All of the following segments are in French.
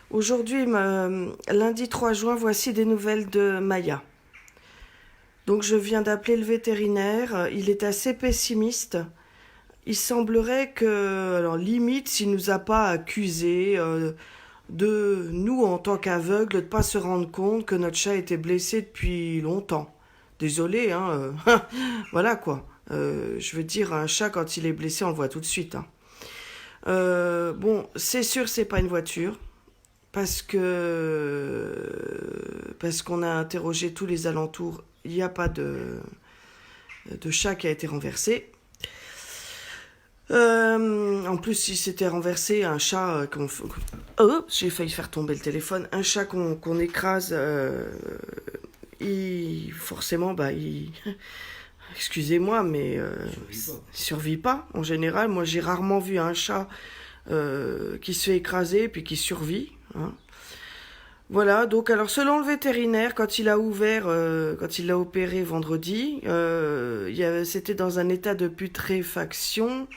Aujourd'hui, lundi 3 juin, voici des nouvelles de Maya. Donc je viens d'appeler le vétérinaire, il est assez pessimiste. Il semblerait que, alors limite, s'il nous a pas accusés de nous en tant qu'aveugles de pas se rendre compte que notre chat était blessé depuis longtemps. Désolé, hein, voilà quoi. Je veux dire, un chat quand il est blessé, on le voit tout de suite, hein. Bon, c'est sûr, c'est pas une voiture. Parce qu'on a interrogé tous les alentours, il n'y a pas de chat qui a été renversé. En plus, si c'était renversé, un chat oh, j'ai failli faire tomber le téléphone. Un chat qu'on écrase, forcément, excusez-moi, mais il survit pas. En général, moi, j'ai rarement vu un chat qui se fait écraser puis qui survit, hein. Voilà, donc alors selon le vétérinaire, quand il a ouvert, quand il l'a opéré vendredi, c'était dans un état de putréfaction.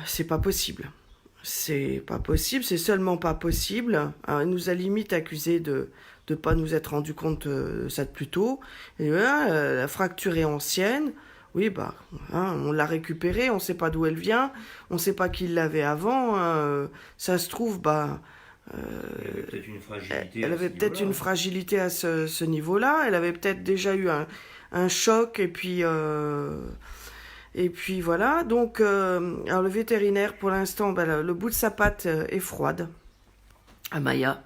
C'est pas possible. C'est pas possible, c'est seulement pas possible. Alors, il nous a limite accusé de ne pas nous être rendu compte de ça de plus tôt. Et voilà, la fracture est ancienne. Oui, hein, on l'a récupérée, on sait pas d'où elle vient, on sait pas qui l'avait avant, hein. Ça se trouve, elle avait peut-être une fragilité à ce niveau-là. Elle avait peut-être déjà eu un choc et puis voilà. Donc, alors le vétérinaire, pour l'instant, le bout de sa patte est froide. À Maya.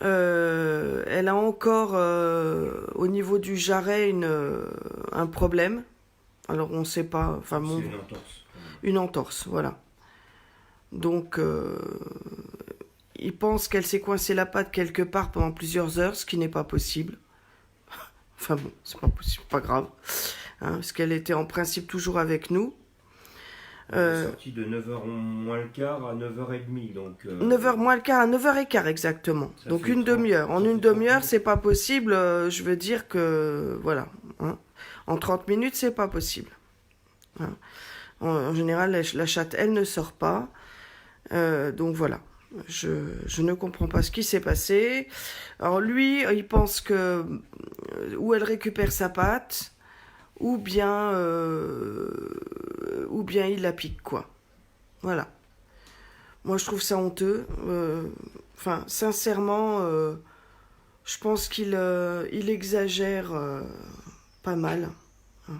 Elle a encore au niveau du jarret un problème. Alors on ne sait pas. Enfin, C'est une entorse. une entorse, voilà. Donc il pense qu'elle s'est coincée la patte quelque part pendant plusieurs heures, ce qui n'est pas possible. Enfin bon, c'est pas possible, pas grave, hein, parce qu'elle était en principe toujours avec nous. On est sorti de 9h moins le quart à 9h30. Donc, 9h moins le quart à 9h15 exactement. Donc une demi-heure. En une demi-heure, c'est pas possible. Je veux dire que, voilà, hein. En 30 minutes, c'est pas possible, hein. En général, la chatte, elle ne sort pas. Donc voilà. Je ne comprends pas ce qui s'est passé. Alors lui, il pense que ou elle récupère sa patte, ou bien il la pique, quoi. Voilà. Moi, je trouve ça honteux. Enfin, sincèrement, je pense qu'il exagère pas mal, hein.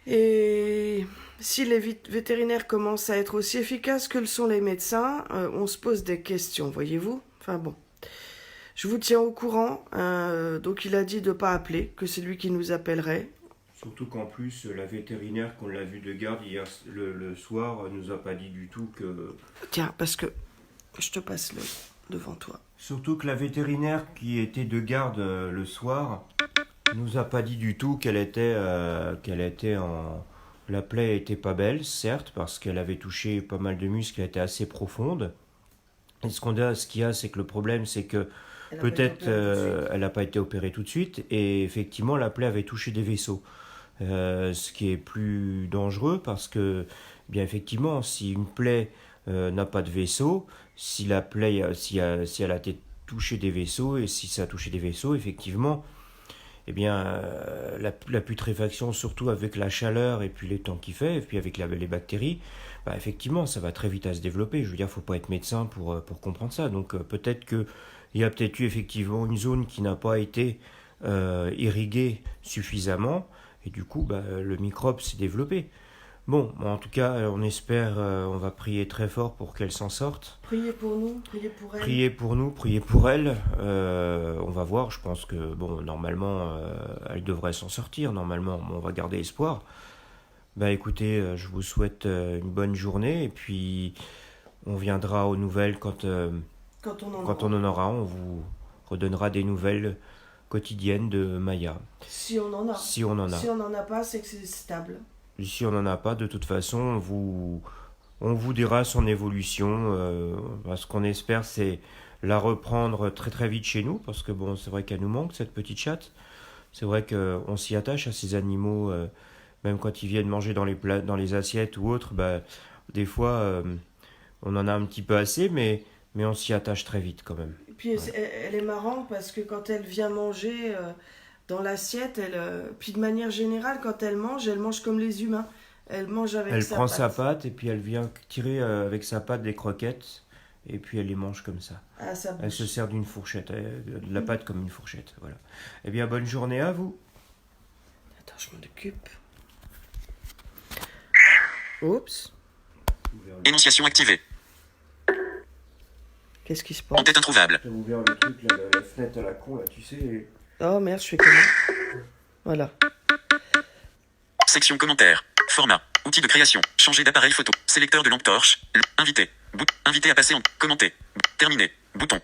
Et si les vétérinaires commencent à être aussi efficaces que le sont les médecins, on se pose des questions, voyez-vous. Enfin bon. Je vous tiens au courant. Donc il a dit de ne pas appeler, que c'est lui qui nous appellerait. Surtout qu'en plus, la vétérinaire qu'on l'a vu de garde hier le soir nous a pas dit du tout que. Tiens, parce que je te passe devant toi. Surtout que la vétérinaire qui était de garde le soir nous a pas dit du tout qu'elle était en. La plaie était pas belle, certes, parce qu'elle avait touché pas mal de muscles, elle était assez profonde. Et ce qu'il y a, c'est que le problème, c'est que peut-être elle n'a pas été opérée tout de suite, et effectivement, la plaie avait touché des vaisseaux. Ce qui est plus dangereux parce que, bien effectivement, si une plaie n'a pas de vaisseau, si la plaie, si elle a été touchée des vaisseaux, et si ça a touché des vaisseaux, effectivement, eh bien, la putréfaction, surtout avec la chaleur et puis les temps qu'il fait, et puis avec les bactéries, effectivement, ça va très vite à se développer. Je veux dire, il ne faut pas être médecin pour comprendre ça. Donc peut-être qu'il y a peut-être eu effectivement une zone qui n'a pas été irriguée suffisamment, et du coup, le microbe s'est développé. Bon, en tout cas, on espère, on va prier très fort pour qu'elle s'en sorte. Priez pour nous, priez pour elle. Priez pour nous, priez pour elle. On va voir, je pense que, bon, normalement, elle devrait s'en sortir. Normalement, on va garder espoir. Écoutez, je vous souhaite une bonne journée, et puis on viendra aux nouvelles Quand on en quand aura. on en aura. On vous redonnera des nouvelles quotidiennes de Maya. Si on en a. Si on en a. Si on n'en a pas, c'est que c'est stable. Si on n'en a pas, de toute façon, on vous dira son évolution. Ce qu'on espère, c'est la reprendre très très vite chez nous, parce que bon, c'est vrai qu'elle nous manque, cette petite chatte. C'est vrai qu'on s'y attache à ces animaux, même quand ils viennent manger dans les plats, dans les assiettes ou autres. Des fois, on en a un petit peu assez, mais on s'y attache très vite quand même. Et puis elle est marrante parce que quand elle vient manger dans l'assiette, puis de manière générale, quand elle mange comme les humains. Elle mange avec Elle sa prend patte. sa patte et puis elle vient tirer avec sa patte des croquettes et puis elle les mange comme ça. À sa Elle se bouche. sert d'une fourchette, de la patte comme une fourchette. Voilà. Eh bien, bonne journée à vous. Attends, je m'en occupe. Oups. Énonciation activée. Qu'est-ce qui se En passe? tête introuvable. J'ai ouvert le truc, là, la fenêtre à la con, là, tu sais. Oh merde, je fais comment? Voilà. Section commentaires. Format. Outils de création. Changer d'appareil photo. Sélecteur de lampe torche. Invité. Invité à passer en. Commenter. Terminé. Bouton.